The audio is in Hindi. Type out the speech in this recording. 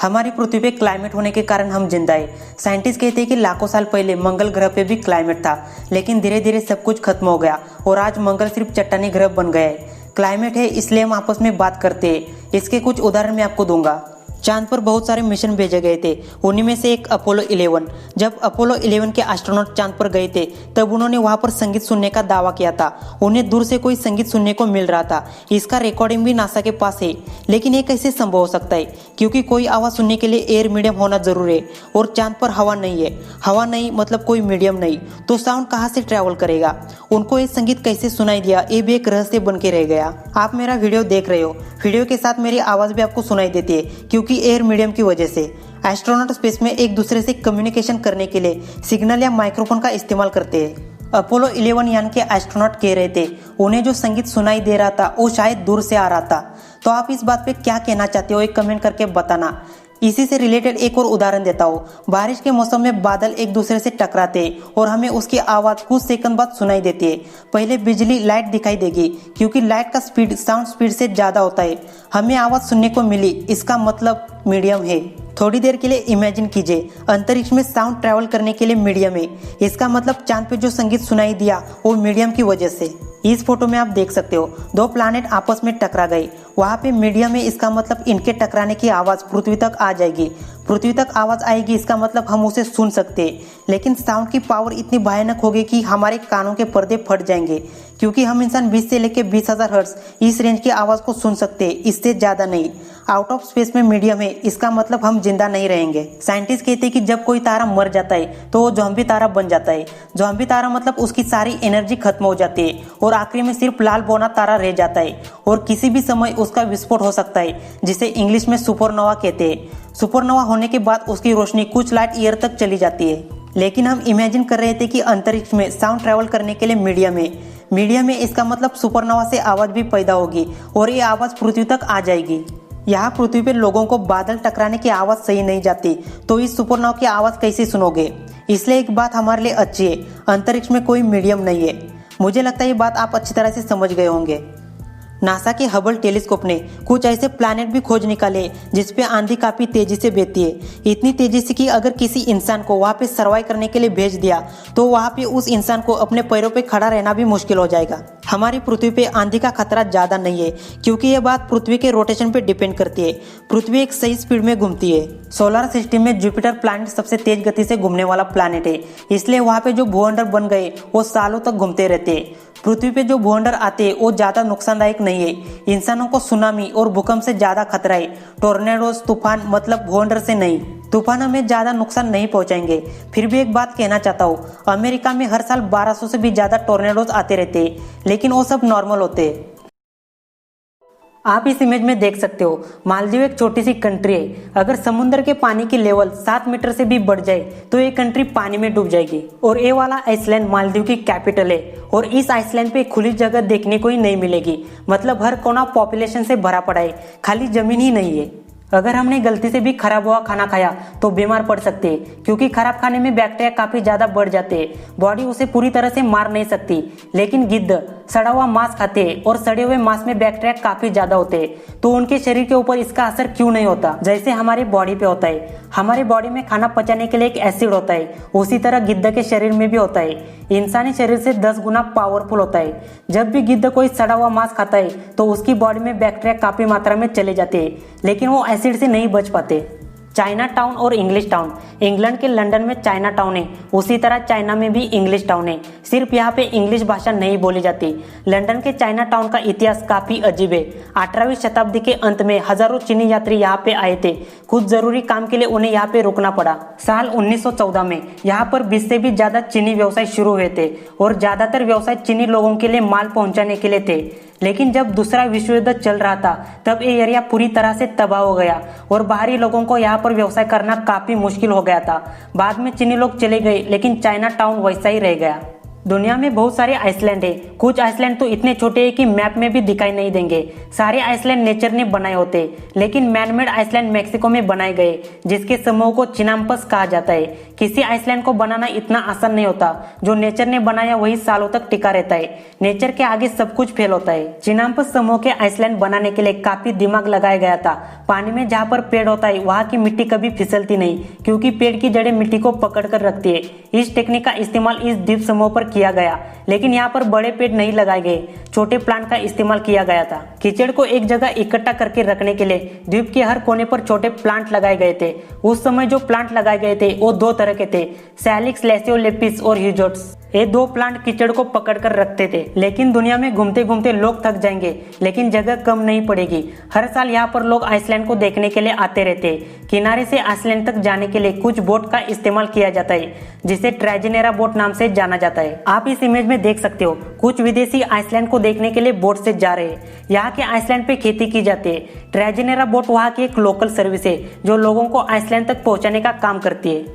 हमारी पृथ्वी पे क्लाइमेट होने के कारण हम जिंदा है। साइंटिस्ट कहते हैं कि लाखों साल पहले मंगल ग्रह पे भी क्लाइमेट था, लेकिन धीरे धीरे सब कुछ खत्म हो गया और आज मंगल सिर्फ चट्टानी ग्रह बन गया है। क्लाइमेट है इसलिए हम आपस में बात करते हैं। इसके कुछ उदाहरण मैं आपको दूंगा। चांद पर बहुत सारे मिशन भेजे गए थे, उन्हीं में से एक अपोलो 11। जब अपोलो 11 के एस्ट्रोनॉट चांद पर गए थे तब उन्होंने वहां पर संगीत सुनने का दावा किया था। उन्हें दूर से कोई संगीत सुनने को मिल रहा था। इसका रिकॉर्डिंग भी नासा के पास है। लेकिन ये कैसे संभव हो सकता है? क्योंकि कोई आवाज़ सुनने के लिए एयर मीडियम होना जरूरी है और चांद पर हवा नहीं है। हवा नहीं मतलब कोई मीडियम नहीं, तो साउंड कहाँ से ट्रैवल करेगा? उनको ये संगीत कैसे सुनाई दिया, ये भी एक रहस्य बन के रह गया। आप मेरा वीडियो देख रहे हो, वीडियो के साथ मेरी आवाज़ भी आपको सुनाई देती है क्योंकि एयर मीडियम की वजह से। एस्ट्रोनॉट स्पेस में एक दूसरे से कम्युनिकेशन करने के लिए सिग्नल या माइक्रोफोन का इस्तेमाल करते हैं। अपोलो 11 यान के एस्ट्रोनॉट कह रहे थे उन्हें जो संगीत सुनाई दे रहा था वो शायद दूर से आ रहा था। तो आप इस बात पे क्या कहना चाहते हो, एक कमेंट करके बताना। इसी से रिलेटेड एक और उदाहरण देता हूँ। बारिश के मौसम में बादल एक दूसरे से टकराते हैं और हमें उसकी आवाज़ कुछ सेकंड बाद सुनाई देती है। पहले बिजली लाइट दिखाई देगी क्योंकि लाइट का स्पीड साउंड स्पीड से ज़्यादा होता है। हमें आवाज़ सुनने को मिली, इसका मतलब मीडियम है। थोड़ी देर के लिए इमेजिन कीजिए, अंतरिक्ष में साउंड ट्रैवल करने के लिए मीडियम है। इसका मतलब चांद पे जो संगीत सुनाई दिया वो मीडियम की वजह से। इस फोटो में आप देख सकते हो दो प्लैनेट आपस में टकरा गए, वहाँ पे मीडियम है। इसका मतलब इनके टकराने की आवाज़ पृथ्वी तक आ जाएगी। पृथ्वी तक आवाज़ आएगी, इसका मतलब हम उसे सुन सकते हैं। लेकिन साउंड की पावर इतनी भयानक होगी कि हमारे कानों के पर्दे फट जाएंगे, क्योंकि हम इंसान 20 से लेकर 20,000 हर्ट्ज इस रेंज की आवाज़ को सुन सकते हैं, इससे ज़्यादा नहीं। आउट ऑफ स्पेस में मीडियम है, इसका मतलब हम जिंदा नहीं रहेंगे। साइंटिस्ट कहते हैं कि जब कोई तारा मर जाता है तो वो ज़ॉम्बी तारा बन जाता है। ज़ॉम्बी तारा मतलब उसकी सारी एनर्जी खत्म हो जाती है और आखिरी में सिर्फ लाल बौना तारा रह जाता है और किसी भी समय उसका विस्फोट हो सकता है, जिसे इंग्लिश में सुपरनोवा कहते हैं। सुपरनोवा होने के बाद उसकी रोशनी कुछ लाइट ईयर तक चली जाती है। लेकिन हम इमेजिन कर रहे थे कि अंतरिक्ष में साउंड ट्रैवल करने के लिए मीडियम है। मीडियम है इसका मतलब सुपरनोवा से आवाज़ भी पैदा होगी और ये आवाज़ पृथ्वी तक आ जाएगी। यहाँ पृथ्वी पे लोगों को बादल टकराने की आवाज़ सही नहीं जाती, तो इस सुपरनोवा की आवाज़ कैसे सुनोगे? इसलिए एक बात हमारे लिए अच्छी है, अंतरिक्ष में कोई मीडियम नहीं है। मुझे लगता है ये बात आप अच्छी तरह से समझ गए होंगे। नासा के हबल टेलीस्कोप ने कुछ ऐसे प्लैनेट भी खोज निकाले जिस पे आंधी काफी तेजी से बहती है। इतनी तेजी से कि अगर किसी इंसान को वहाँ पे सर्वाइव करने के लिए भेज दिया तो वहाँ पे उस इंसान को अपने पैरों पे खड़ा रहना भी मुश्किल हो जाएगा। हमारी पृथ्वी पे आंधी का खतरा ज़्यादा नहीं है, क्योंकि ये बात पृथ्वी के रोटेशन पे डिपेंड करती है। पृथ्वी एक सही स्पीड में घूमती है। सोलर सिस्टम में जुपिटर प्लैनेट सबसे तेज गति से घूमने वाला प्लैनेट है, इसलिए वहाँ पे जो भूखंड बन गए वो सालों तक घूमते रहते हैं। पृथ्वी पे जो भूखंड आते हैं वो ज़्यादा नुकसानदायक नहीं है। इंसानों को सुनामी और भूकंप से ज़्यादा खतरा है। टोर्नेडोज तूफान मतलब भूखंड से नहीं। तूफान हमें ज़्यादा नुकसान नहीं पहुंचाएंगे। फिर भी एक बात कहना चाहता हूँ, अमेरिका में हर साल 1200 से भी ज़्यादा टोर्नेडोज आते रहते हैं, लेकिन वो सब नॉर्मल होते हैं। आप इस इमेज में देख सकते हो, मालदीव एक छोटी सी कंट्री है। अगर समुद्र के पानी की लेवल 7 मीटर से भी बढ़ जाए तो ये कंट्री पानी में डूब जाएगी। और ये वाला आइसलैंड मालदीव की कैपिटल है और इस आइसलैंड पे खुली जगह देखने को ही नहीं मिलेगी। मतलब हर कोना पॉपुलेशन से भरा पड़ा है, खाली जमीन ही नहीं है। अगर हमने गलती से भी खराब हुआ खाना खाया तो बीमार पड़ सकते हैं, क्योंकि खराब खाने में बैक्टीरिया काफी ज्यादा बढ़ जाते हैं। बॉडी उसे पूरी तरह से मार नहीं सकती। लेकिन गिद्ध सड़ा हुआ मांस खाते हैं और सड़े हुए मांस में बैक्टीरिया काफी ज्यादा होते हैं, तो उनके शरीर के ऊपर इसका असर क्यों नहीं होता, जैसे हमारे बॉडी पे होता है। हमारे बॉडी में खाना पचाने के लिए एक एसिड होता है, उसी तरह गिद्ध के शरीर में भी होता है। इंसानी शरीर से 10 गुना पावरफुल होता है। जब भी गिद्ध कोई सड़ा हुआ मांस खाता है तो उसकी बॉडी में बैक्टीरिया काफी मात्रा में चले जाते हैं, लेकिन वो एसिड से नहीं बच पाते। चाइना टाउन और इंग्लिश टाउन, इंग्लैंड के लंदन में चाइना टाउन है, उसी तरह चाइना में भी इंग्लिश टाउन है। सिर्फ यहाँ पे इंग्लिश भाषा नहीं बोली जाती। लंदन के चाइना टाउन का इतिहास काफी अजीब है। 18वीं शताब्दी के अंत में हजारों चीनी यात्री यहाँ पे आए थे। कुछ जरूरी काम के लिए उन्हें यहाँ पे रुकना पड़ा। साल 1914 में यहाँ पर 20 से भी ज्यादा चीनी व्यवसाय शुरू हुए थे और ज्यादातर व्यवसाय चीनी लोगों के लिए माल पहुंचाने के लिए थे। लेकिन जब दूसरा विश्व युद्ध चल रहा था तब ये एरिया पूरी तरह से तबाह हो गया और बाहरी लोगों को यहाँ पर व्यवसाय करना काफी मुश्किल हो गया था। बाद में चीनी लोग चले गए, लेकिन चाइना टाउन वैसा ही रह गया। दुनिया में बहुत सारे आइसलैंड है। कुछ आइसलैंड तो इतने छोटे हैं कि मैप में भी दिखाई नहीं देंगे। सारे आइसलैंड नेचर ने बनाए होते, लेकिन मैनमेड आइसलैंड मैक्सिको में बनाए गए, जिसके समूह को चिनाम्पस कहा जाता है। किसी आइसलैंड को बनाना इतना आसान नहीं होता। जो नेचर ने बनाया वही सालों तक टिका रहता है। नेचर के आगे सब कुछ फेल होता है। चिनाम्पस समूह के आइसलैंड बनाने के लिए काफी दिमाग लगाया गया था। पानी में जहाँ पर पेड़ होता है वहाँ की मिट्टी कभी फिसलती नहीं, क्योंकि पेड़ की जड़ें मिट्टी को पकड़ कर रखती है। इस टेक्निक का इस्तेमाल इस द्वीप समूह पर किया गया, लेकिन यहाँ पर बड़े पेड़ नहीं लगाए गए, छोटे प्लांट का इस्तेमाल किया गया था। कीचड़ को एक जगह इकट्ठा करके रखने के लिए द्वीप के हर कोने पर छोटे प्लांट लगाए गए थे। उस समय जो प्लांट लगाए गए थे वो दो तरह के थे, सैलिक्स लैसियोलेपिस और ह्यूजोट्स। ये दो प्लांट कीचड़ को पकड़ कर रखते थे। लेकिन दुनिया में घूमते घूमते लोग थक जाएंगे, लेकिन जगह कम नहीं पड़ेगी। हर साल यहाँ पर लोग आइसलैंड को देखने के लिए आते रहते हैं। किनारे से आइसलैंड तक जाने के लिए कुछ बोट का इस्तेमाल किया जाता है, जिसे ट्राइजेनेरा बोट नाम से जाना जाता है। आप इस इमेज में देख सकते हो, कुछ विदेशी आइसलैंड को देखने के लिए बोट से जा रहे हैं। यहाँ के आइसलैंड पे खेती की जाती है। ट्राइजेनेरा बोट वहाँ की एक लोकल सर्विस है जो लोगों को आइसलैंड तक पहुँचाने का काम करती है।